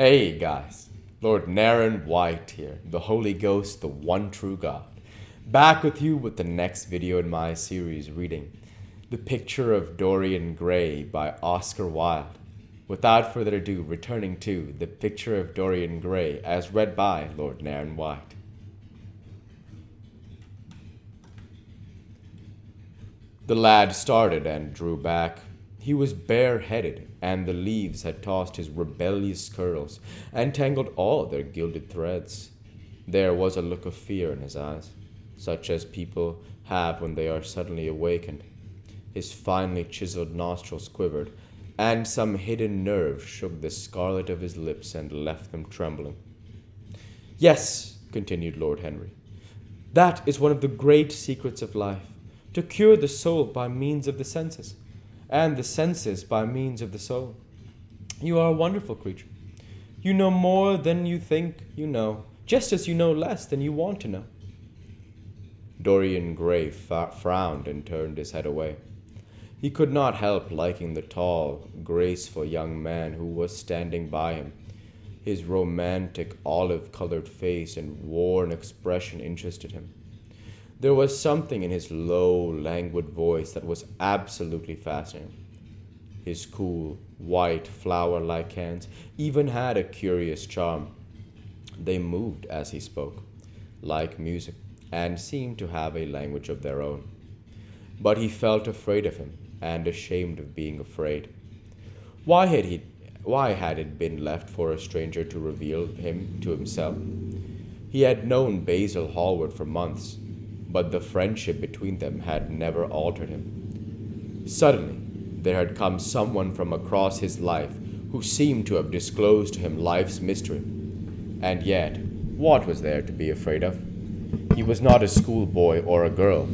Hey guys, Lord Naren White here, the Holy Ghost, the one true God. Back with you with the next video in my series reading The Picture of Dorian Gray by Oscar Wilde. Without further ado, returning to The Picture of Dorian Gray as read by Lord Naren White. The lad started and drew back. He was bareheaded, and the leaves had tossed his rebellious curls and tangled all their gilded threads. There was a look of fear in his eyes, such as people have when they are suddenly awakened. His finely chiseled nostrils quivered, and some hidden nerve shook the scarlet of his lips and left them trembling. "Yes," continued Lord Henry, "that is one of the great secrets of life, to cure the soul by means of the senses, and the senses by means of the soul. You are a wonderful creature. You know more than you think you know, just as you know less than you want to know." Dorian Gray frowned and turned his head away. He could not help liking the tall, graceful young man who was standing by him. His romantic, olive-colored face and worn expression interested him. There was something in his low, languid voice that was absolutely fascinating. His cool, white, flower-like hands even had a curious charm. They moved as he spoke, like music, and seemed to have a language of their own. But he felt afraid of him, and ashamed of being afraid. Why had it been left for a stranger to reveal him to himself? He had known Basil Hallward for months, but the friendship between them had never altered him. Suddenly, there had come someone from across his life who seemed to have disclosed to him life's mystery. And yet, what was there to be afraid of? He was not a schoolboy or a girl.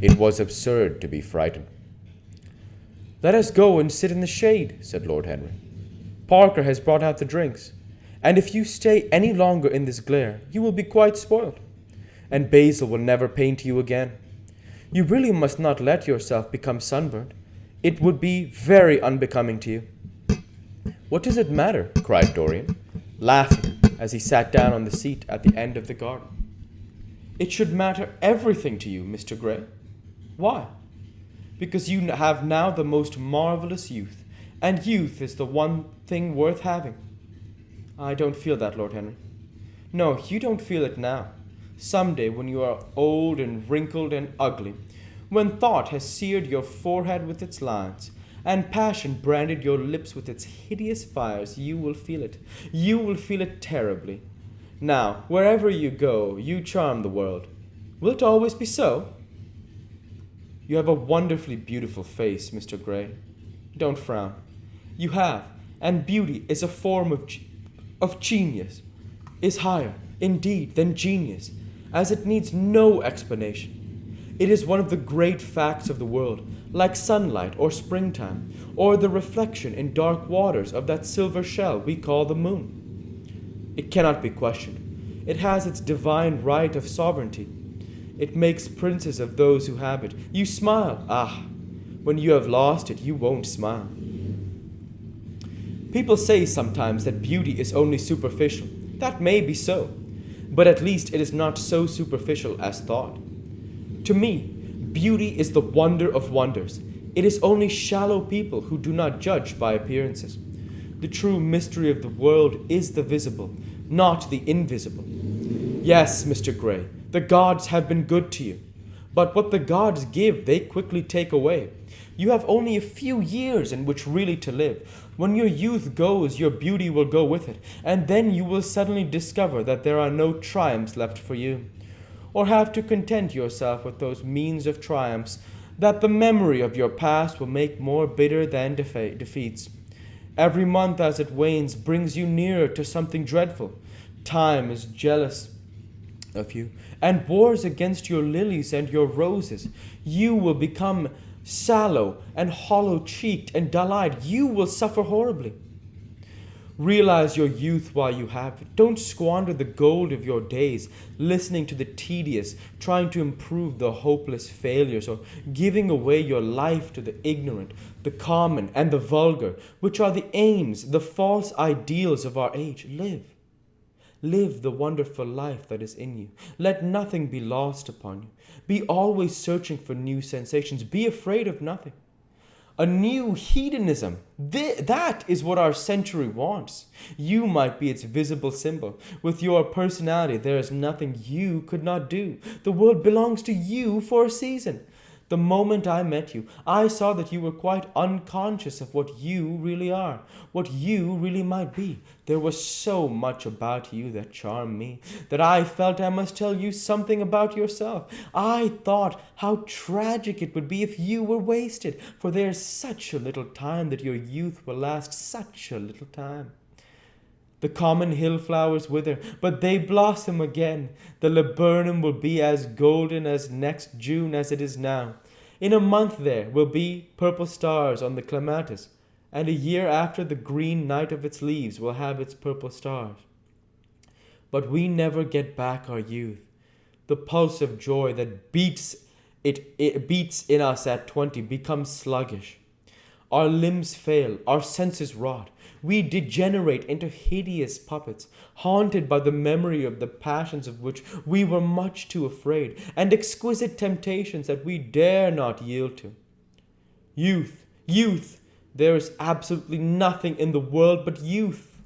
It was absurd to be frightened. "Let us go and sit in the shade," said Lord Henry. "Parker has brought out the drinks, and if you stay any longer in this glare, you will be quite spoiled. And Basil will never paint you again. You really must not let yourself become sunburned. It would be very unbecoming to you." "What does it matter?" cried Dorian, laughing as he sat down on the seat at the end of the garden. "It should matter everything to you, Mr. Gray." "Why?" "Because you have now the most marvelous youth, and youth is the one thing worth having." "I don't feel that, Lord Henry." "No, you don't feel it now. Someday, when you are old and wrinkled and ugly, when thought has seared your forehead with its lines, and passion branded your lips with its hideous fires, you will feel it. You will feel it terribly. Now, wherever you go, you charm the world. Will it always be so?" "You have a wonderfully beautiful face, Mr. Gray. Don't frown. You have, and beauty is a form of genius, is higher, indeed, than genius, as it needs no explanation. It is one of the great facts of the world, like sunlight or springtime, or the reflection in dark waters of that silver shell we call the moon. It cannot be questioned. It has its divine right of sovereignty. It makes princes of those who have it. You smile. Ah, when you have lost it, you won't smile. People say sometimes that beauty is only superficial. That may be so, but at least it is not so superficial as thought. To me, beauty is the wonder of wonders. It is only shallow people who do not judge by appearances. The true mystery of the world is the visible, not the invisible. Yes, Mr. Gray, the gods have been good to you, but what the gods give, they quickly take away. You have only a few years in which really to live. When your youth goes, your beauty will go with it, and then you will suddenly discover that there are no triumphs left for you, or have to content yourself with those means of triumphs that the memory of your past will make more bitter than defeats. Every month as it wanes brings you nearer to something dreadful. Time is jealous of you, and wars against your lilies and your roses. You will become sallow and hollow-cheeked and dull-eyed. You will suffer horribly. Realize your youth while you have it. Don't squander the gold of your days listening to the tedious, trying to improve the hopeless failures, or giving away your life to the ignorant, the common, and the vulgar, which are the aims, the false ideals of our age. Live. Live the wonderful life that is in you. Let nothing be lost upon you. Be always searching for new sensations. Be afraid of nothing. A new hedonism. That is what our century wants. You might be its visible symbol. With your personality, there is nothing you could not do. The world belongs to you for a season. The moment I met you, I saw that you were quite unconscious of what you really are, what you really might be. There was so much about you that charmed me, that I felt I must tell you something about yourself. I thought how tragic it would be if you were wasted, for there is such a little time that your youth will last, such a little time. The common hill flowers wither, but they blossom again. The laburnum will be as golden as next June as it is now. In a month there will be purple stars on the clematis, and a year after the green night of its leaves will have its purple stars. But we never get back our youth. The pulse of joy that it beats in us at 20 becomes sluggish. Our limbs fail, our senses rot. We degenerate into hideous puppets, haunted by the memory of the passions of which we were much too afraid, and exquisite temptations that we dare not yield to. Youth, youth, there is absolutely nothing in the world but youth.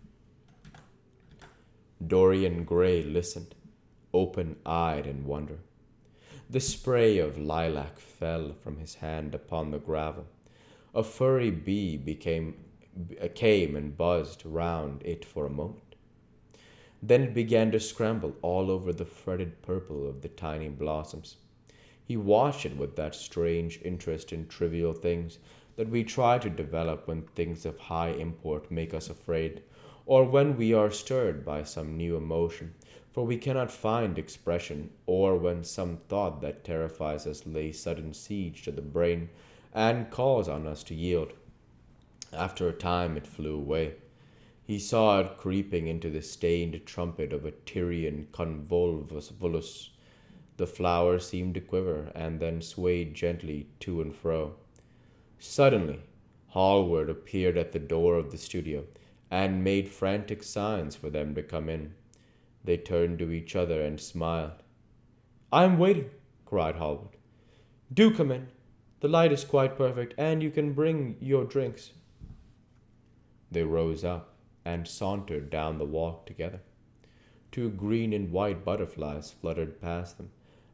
Dorian Gray listened, open-eyed in wonder. The spray of lilac fell from his hand upon the gravel. A furry bee came and buzzed round it for a moment. Then it began to scramble all over the fretted purple of the tiny blossoms. He watched it with that strange interest in trivial things that we try to develop when things of high import make us afraid, or when we are stirred by some new emotion, for we cannot find expression, or when some thought that terrifies us lays sudden siege to the brain and calls on us to yield. After a time it flew away. He saw it creeping into the stained trumpet of a Tyrian convolvulus. The flower seemed to quiver and then swayed gently to and fro. Suddenly, Hallward appeared at the door of the studio and made frantic signs for them to come in. They turned to each other and smiled. "I am waiting," cried Hallward. "Do come in. The light is quite perfect, and you can bring your drinks." They rose up and sauntered down the walk together. 2 green and white butterflies fluttered past them,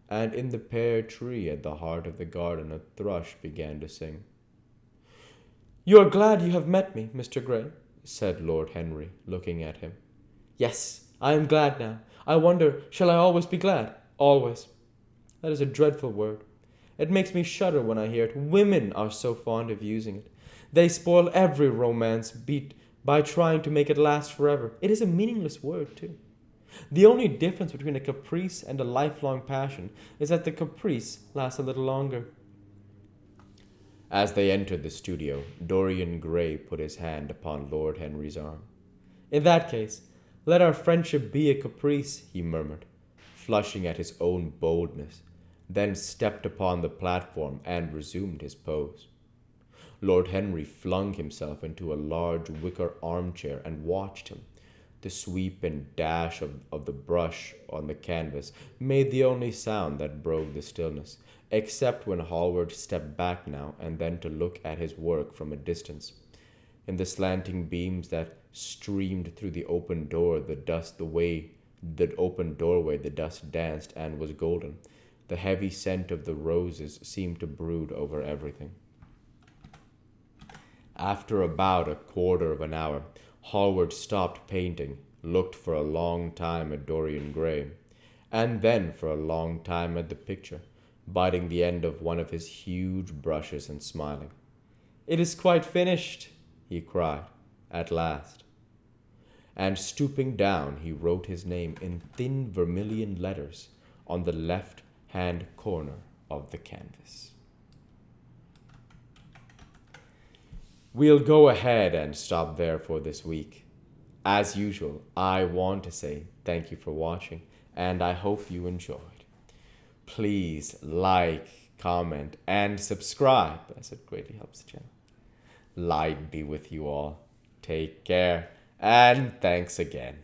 and in the pear tree at the heart of the garden a thrush began to sing. "You are glad you have met me, Mr. Gray," said Lord Henry, looking at him. "Yes, I am glad now. I wonder, shall I always be glad? Always. That is a dreadful word. It makes me shudder when I hear it. Women are so fond of using it. They spoil every romance beat by trying to make it last forever. It is a meaningless word, too. The only difference between a caprice and a lifelong passion is that the caprice lasts a little longer." As they entered the studio, Dorian Gray put his hand upon Lord Henry's arm. "In that case, let our friendship be a caprice," he murmured, flushing at his own boldness, then stepped upon the platform and resumed his pose. Lord Henry flung himself into a large wicker armchair and watched him. The sweep and dash of the brush on the canvas made the only sound that broke the stillness, except when Hallward stepped back now and then to look at his work from a distance. In the slanting beams that streamed through the open door, the dust danced and was golden. The heavy scent of the roses seemed to brood over everything. After about a quarter of an hour, Hallward stopped painting, looked for a long time at Dorian Gray, and then for a long time at the picture, biting the end of one of his huge brushes and smiling. "It is quite finished," he cried, at last. And stooping down, he wrote his name in thin vermilion letters on the left-hand corner of the canvas. We'll go ahead and stop there for this week. As usual, I want to say thank you for watching, and I hope you enjoyed. Please like, comment, and subscribe, as it greatly helps the channel. Light be with you all. Take care, and thanks again.